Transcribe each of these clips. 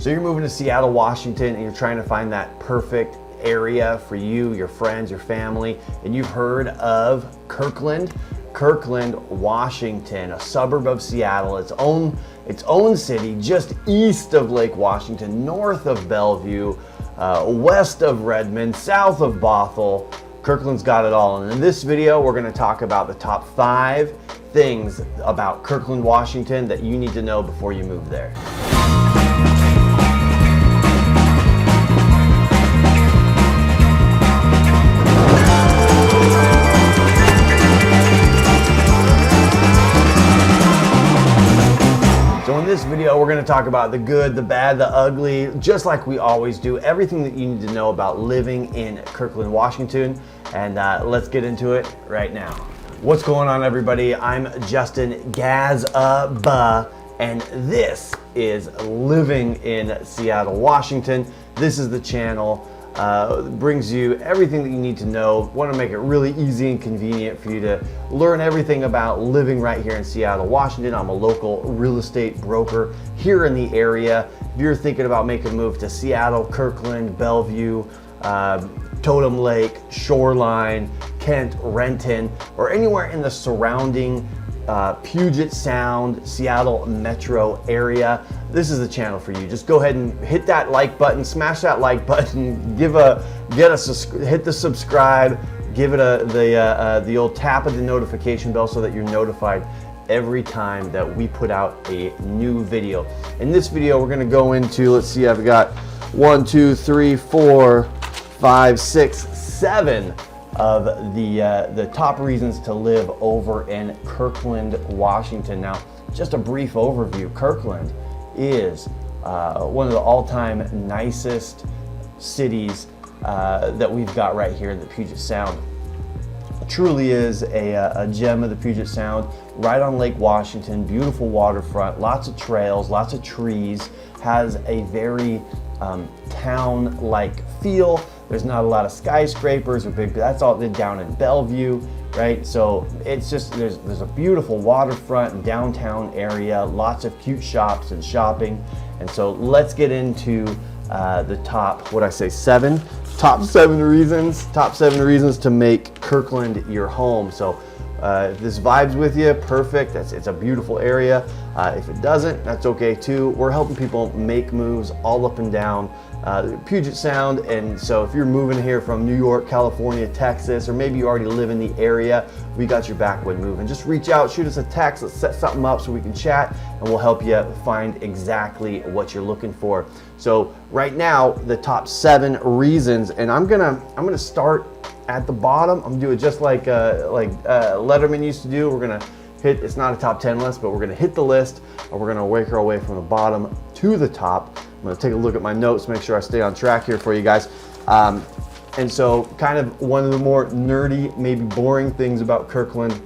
So you're moving to Seattle, Washington, and you're trying to find that perfect area for you, your friends, your family, and you've heard of Kirkland Washington, a suburb of Seattle, its own city, just east of Lake Washington, north of Bellevue, west of Redmond, south of Bothell. Kirkland's got it all. And in this video, we're going to talk about the top 5 things about Kirkland, Washington that you need to know before you move there. So in this video, we're going to talk about the good, the bad, the ugly, just like we always do, everything that you need to know about living in Kirkland, Washington. And let's get into it right now. What's going on, everybody? I'm Justin Gazaba, and this is Living in Seattle, Washington. This is the channel. Brings you everything that you need to know. Want to make it really easy and convenient for you to learn everything about living right here in Seattle, Washington. I'm a local real estate broker here in the area. If you're thinking about making a move to Seattle, Kirkland, Bellevue, Totem Lake, Shoreline, Kent, Renton, or anywhere in the surrounding Puget Sound, Seattle metro area, this is the channel for you. Just go ahead and hit that like button, smash that like button, hit the subscribe, give it the old tap of the notification bell so that you're notified every time that we put out a new video. In this video, we're going to go into, let's see, I've got 1, 2, 3, 4, 5, 6, 7 of the top reasons to live over in Kirkland, Washington. Now, just a brief overview. Kirkland is one of the all-time nicest cities that we've got right here in the Puget Sound. It truly is a gem of the Puget Sound, right on Lake Washington, beautiful waterfront, lots of trails, lots of trees, has a very town-like feel. There's not a lot of skyscrapers or big, that's all down in Bellevue, right? So it's just, there's a beautiful waterfront and downtown area, lots of cute shops and shopping. And so let's get into the top 7 reasons to make Kirkland your home. So if this vibes with you, perfect. It's a beautiful area. If it doesn't, that's okay too. We're helping people make moves all up and down Puget Sound, and so if you're moving here from New York, California, Texas, or maybe you already live in the area, we got your back when moving. Just reach out, shoot us a text, let's set something up so we can chat, and we'll help you find exactly what you're looking for. So right now, the top 7 reasons, and I'm gonna start at the bottom. I'm gonna do it just like Letterman used to do. We're gonna hit, it's not a top 10 list, but we're gonna hit the list, and we're gonna work our way from the bottom to the top. I'm gonna take a look at my notes, make sure I stay on track here for you guys. And so kind of one of the more nerdy, maybe boring things about Kirkland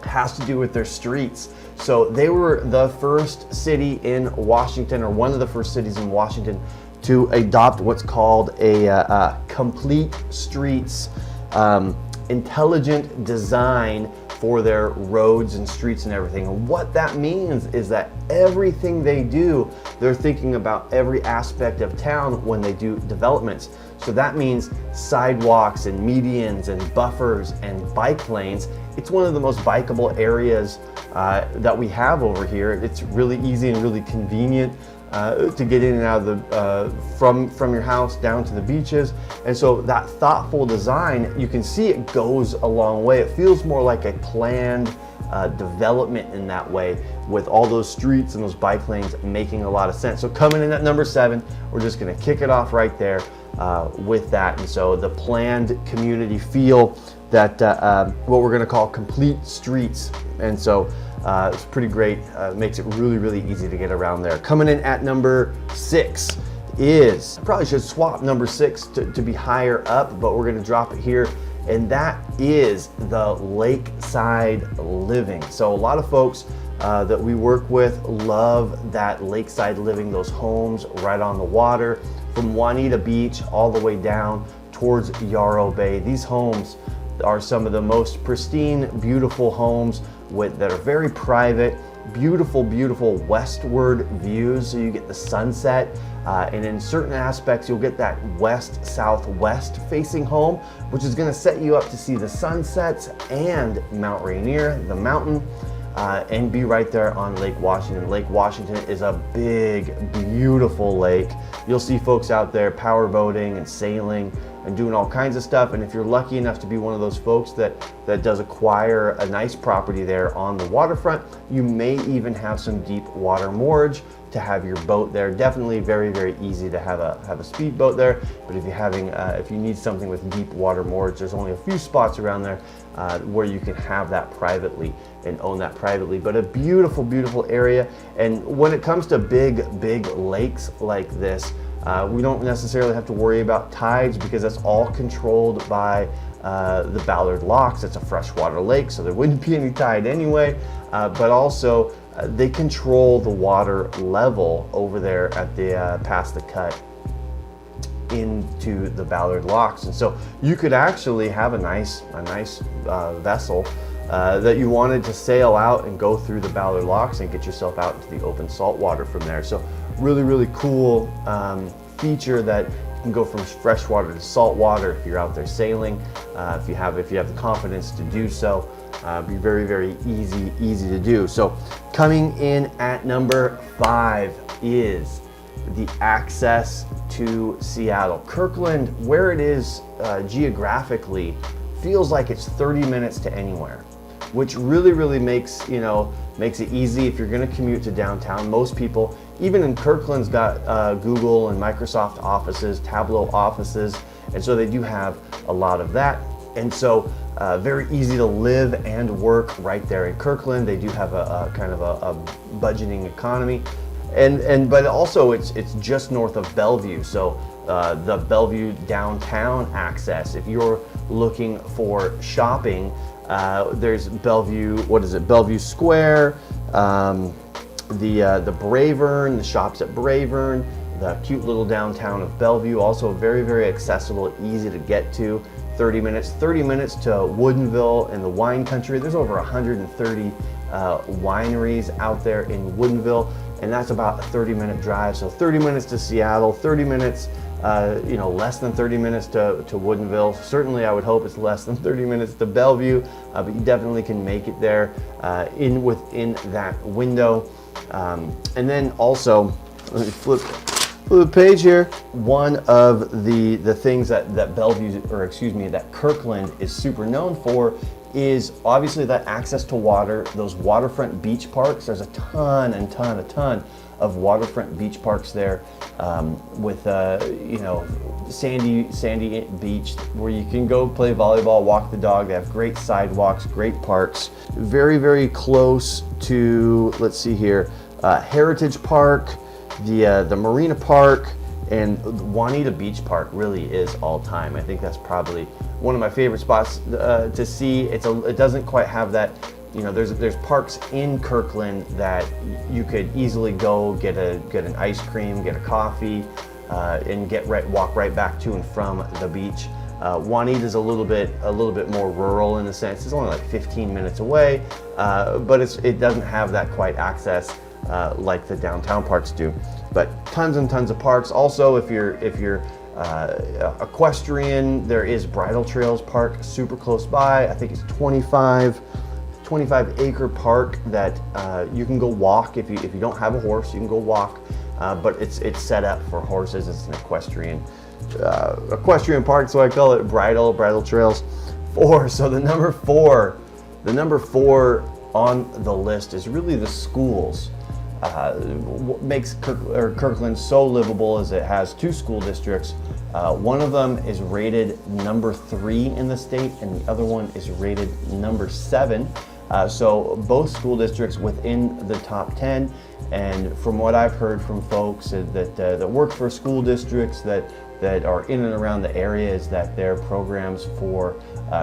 has to do with their streets. So they were the first city in Washington, or one of the first cities in Washington, to adopt what's called a complete streets, intelligent design for their roads and streets and everything. And what that means is that everything they do, they're thinking about every aspect of town when they do developments. So that means sidewalks and medians and buffers and bike lanes. It's one of the most bikeable areas that we have over here. It's really easy and really convenient to get in and out of from your house down to the beaches. And so that thoughtful design, you can see it goes a long way. It feels more like a planned development in that way, with all those streets and those bike lanes making a lot of sense. So coming in at number 7, we're just gonna kick it off right there with that. And so the planned community feel, that what we're gonna call complete streets. And so it's pretty great. Makes it really, really easy to get around there. Coming in at number 6 is, I probably should swap number 6 to be higher up, but we're gonna drop it here. And that is the Lakeside Living. So a lot of folks that we work with love that Lakeside Living, those homes right on the water, from Juanita Beach all the way down towards Yarrow Bay. These homes are some of the most pristine, beautiful homes that are very private, beautiful, beautiful westward views, so you get the sunset, and in certain aspects you'll get that west-southwest facing home, which is going to set you up to see the sunsets and Mount Rainier, the mountain, and be right there on Lake Washington. Lake Washington is a big, beautiful lake. You'll see folks out there power boating and sailing and doing all kinds of stuff. And if you're lucky enough to be one of those folks that does acquire a nice property there on the waterfront, you may even have some deep water moorage to have your boat there. Definitely very, very easy to have a speedboat there. But if you need something with deep water moorage, there's only a few spots around there where you can have that privately and own that privately. But a beautiful, beautiful area. And when it comes to big, big lakes like this, we don't necessarily have to worry about tides because that's all controlled by the Ballard Locks. It's a freshwater lake, so there wouldn't be any tide anyway. But also, they control the water level over there at the past the cut into the Ballard Locks, and so you could actually have a nice vessel that you wanted to sail out and go through the Ballard Locks and get yourself out into the open salt water from there. So really, really cool feature that you can go from freshwater to saltwater if you're out there sailing. If you have the confidence to do so, be very, very easy to do. So coming in at number 5 is the access to Seattle. Kirkland, where it is geographically, feels like it's 30 minutes to anywhere, which really makes it easy if you're going to commute to downtown. Most people, even in Kirkland's got Google and Microsoft offices, Tableau offices, and so they do have a lot of that. And so very easy to live and work right there in Kirkland. They do have a kind of a budgeting economy. But also it's just north of Bellevue, so the Bellevue downtown access. If you're looking for shopping, there's Bellevue. What is it? Bellevue Square, the Bravern, the shops at Bravern, the cute little downtown of Bellevue. Also very, very accessible, easy to get to. 30 minutes to Woodinville and the wine country. There's over 130 wineries out there in Woodinville, and that's about a 30-minute drive. So 30 minutes to Seattle, 30 minutes, less than 30 minutes to Woodinville. Certainly I would hope it's less than 30 minutes to Bellevue, but you definitely can make it there within that window. And then also, let me flip the page here. One of the things that that Kirkland is super known for is obviously that access to water, those waterfront beach parks. There's a ton of waterfront beach parks there, with sandy beach where you can go play volleyball, walk the dog. They have great sidewalks, great parks. Very, very close to, let's see here, Heritage Park, the Marina Park, and Juanita Beach Park really is all time. I think that's probably one of my favorite spots to see. It doesn't quite have that, there's parks in Kirkland that you could easily go get an ice cream, get a coffee, and walk right back to and from the beach. Juanita's a little bit more rural in the sense it's only like 15 minutes away, but it doesn't have that quite access like the downtown parks do. But tons and tons of parks. Also, if you're equestrian, there is Bridle Trails Park super close by. I think it's 25 acre park that you can go walk. If you don't have a horse, you can go walk, but it's set up for horses. It's an equestrian park, so I call it Bridle Trails. So the number four on the list is really the schools. What makes Kirkland so livable is it has 2 school districts. One of them is rated number 3 in the state, and the other one is rated number 7. So both school districts within the top 10. And from what I've heard from folks that work for school districts that are in and around the area, is that their programs for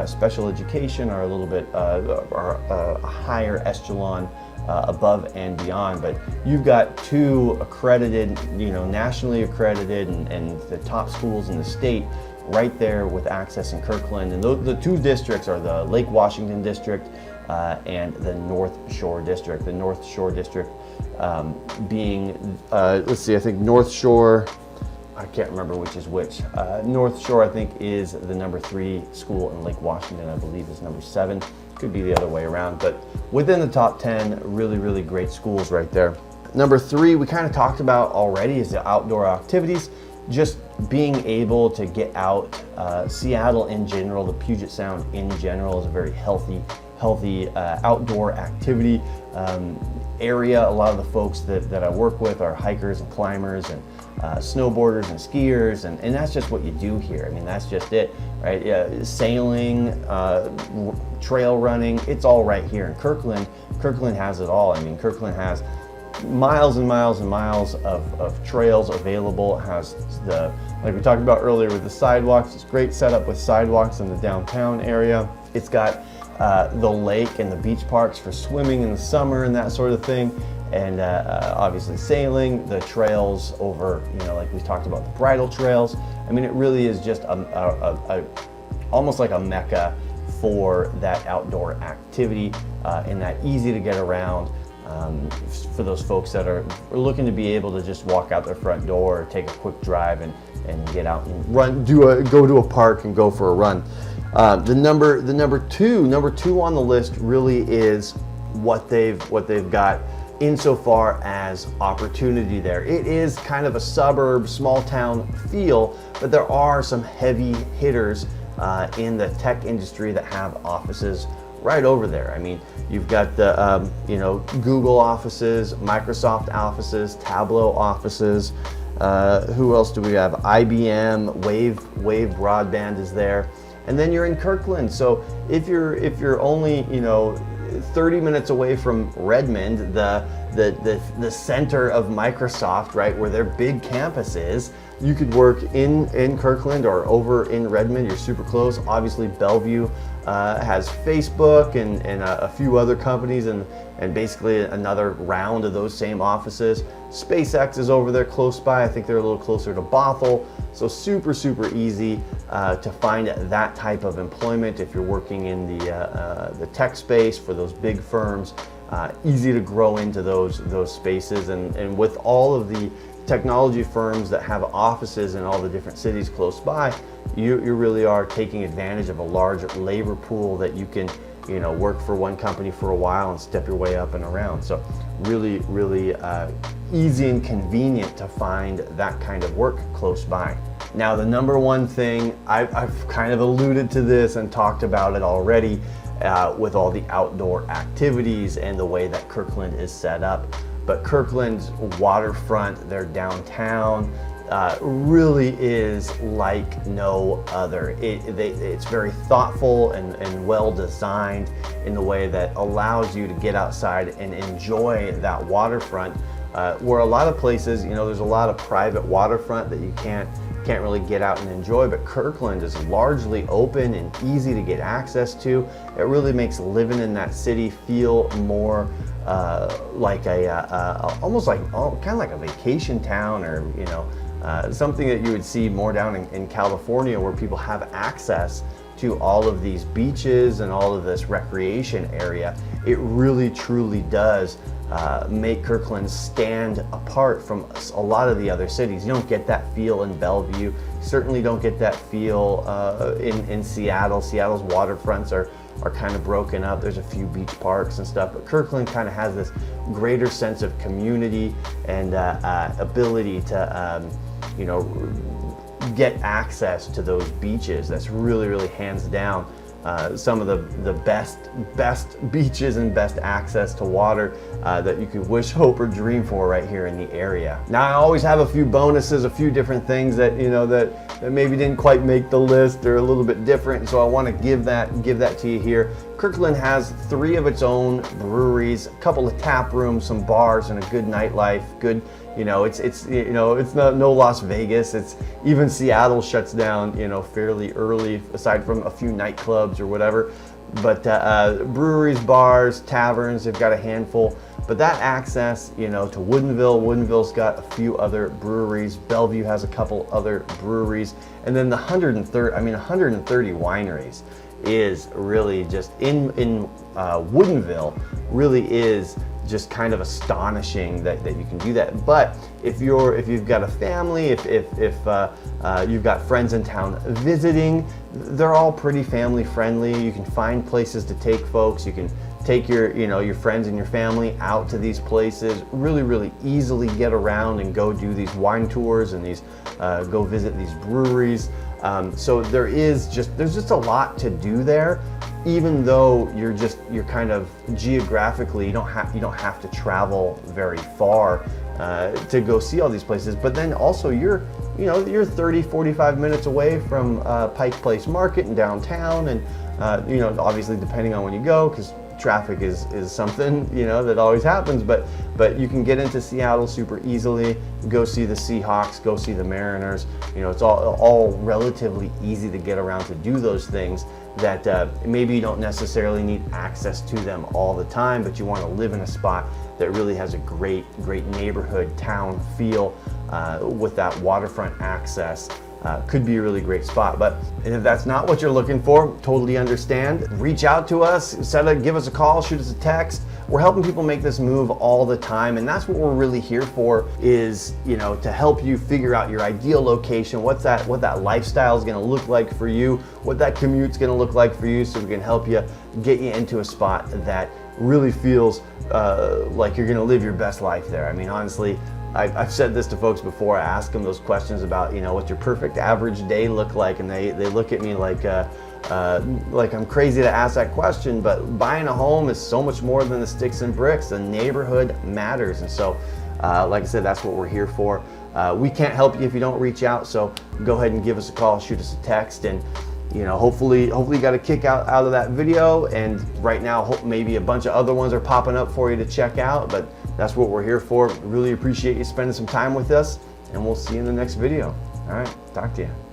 special education are a little bit a higher echelon, above and beyond. But you've got 2 accredited, nationally accredited and the top schools in the state right there with access in Kirkland. And the 2 districts are the Lake Washington district and the North Shore District. The North Shore District being, let's see, I think North Shore, I can't remember which is which. North Shore, I think, is the number 3 school, and Lake Washington, I believe, is number 7. Could be the other way around, but within the top 10, really, really great schools right there. Number 3, we kind of talked about already, is the outdoor activities. Just being able to get out. Seattle in general, the Puget Sound in general, is a very healthy outdoor activity area. A lot of the folks that I work with are hikers and climbers and snowboarders and skiers, and that's just what you do here. I mean, that's just it, right? Sailing, trail running, it's all right here in Kirkland. Kirkland has it all. I mean, Kirkland has miles and miles and miles of trails available. It has like we talked about earlier with the sidewalks. It's great setup with sidewalks in the downtown area. It's got the lake and the beach parks for swimming in the summer and that sort of thing. And obviously sailing, the trails over, like we talked about, the bridle trails. I mean, it really is just almost like a mecca for that outdoor activity and that easy to get around. For those folks that are looking to be able to just walk out their front door, or take a quick drive and get out and run, go to a park and go for a run. The number two on the list really is what they've got insofar as opportunity there. It is kind of a suburb, small town feel, but there are some heavy hitters in the tech industry that have offices right over there. I mean, you've got the Google offices, Microsoft offices, Tableau offices. Who else do we have? IBM, Wave Broadband is there, and then you're in Kirkland. So if you're only 30 minutes away from Redmond, the center of Microsoft, right, where their big campus is, you could work in Kirkland or over in Redmond. You're super close. Obviously, Bellevue has Facebook and a few other companies and basically another round of those same offices. SpaceX is over there close by. I think they're a little closer to Bothell. So super easy to find that type of employment if you're working in the tech space for those big firms. Easy to grow into those spaces, and with all of the technology firms that have offices in all the different cities close by, you really are taking advantage of a large labor pool that you can work for one company for a while and step your way up and around. So really easy and convenient to find that kind of work close by. Now, the number one thing, I've kind of alluded to this and talked about it already with all the outdoor activities and the way that Kirkland is set up. But Kirkland's waterfront, their downtown, really is like no other. It's very thoughtful and well designed in the way that allows you to get outside and enjoy that waterfront. Where a lot of places, there's a lot of private waterfront that you can't really get out and enjoy, but Kirkland is largely open and easy to get access to. It really makes living in that city feel more like almost like kind of like a vacation town, or something that you would see more down in California, where people have access to all of these beaches and all of this recreation area. It really truly does make Kirkland stand apart from a lot of the other cities. You don't get that feel in Bellevue. You certainly don't get that feel in Seattle. Seattle's waterfronts are kind of broken up. There's a few beach parks and stuff, but Kirkland kind of has this greater sense of community and ability to get access to those beaches. That's really hands down some of the best beaches and best access to water that you could wish, hope, or dream for right here in the area. Now, I always have a few bonuses, a few different things that that maybe didn't quite make the list or a little bit different, so I want to give that to you here. Kirkland has 3 of its own breweries, a couple of tap rooms, some bars, and a good nightlife. Good, it's not no Las Vegas. It's even Seattle shuts down, fairly early, aside from a few nightclubs or whatever. But breweries, bars, taverns, they've got a handful. But that access, to Woodinville's got a few other breweries. Bellevue has a couple other breweries, and then the 130 wineries. is really just in Woodinville really is just kind of astonishing that you can do that. But if you've got a family, if you've got friends in town visiting, they're all pretty family friendly. You can find places to take folks. You can take your friends and your family out to these places. Really easily get around and go do these wine tours and these go visit these breweries. So there's just a lot to do there. Even though you're kind of geographically, you don't have to travel very far to go see all these places. But then also you're 30, 45 minutes away from Pike Place Market in downtown, and obviously depending on when you go, because traffic is something that always happens. But you can get into Seattle super easily. Go see the Seahawks, go see the Mariners. It's all relatively easy to get around to do those things that maybe you don't necessarily need access to them all the time, but you want to live in a spot that really has a great neighborhood town feel with that waterfront access. Could be a really great spot. But if that's not what you're looking for, totally understand. Reach out to us, give us a call, shoot us a text. We're helping people make this move all the time, and that's what we're really here for, is to help you figure out your ideal location, what that lifestyle is going to look like for you, what that commute's going to look like for you, so we can help you get you into a spot that really feels like you're going to live your best life there. I mean, honestly, I've said this to folks before. I ask them those questions about, what's your perfect average day look like, and they look at me like I'm crazy to ask that question. But buying a home is so much more than the sticks and bricks. The neighborhood matters, and so, like I said, that's what we're here for. We can't help you if you don't reach out. So go ahead and give us a call, shoot us a text, and hopefully you got a kick out of that video. And right now, maybe a bunch of other ones are popping up for you to check out. But that's what we're here for. Really appreciate you spending some time with us, and we'll see you in the next video. All right, talk to you.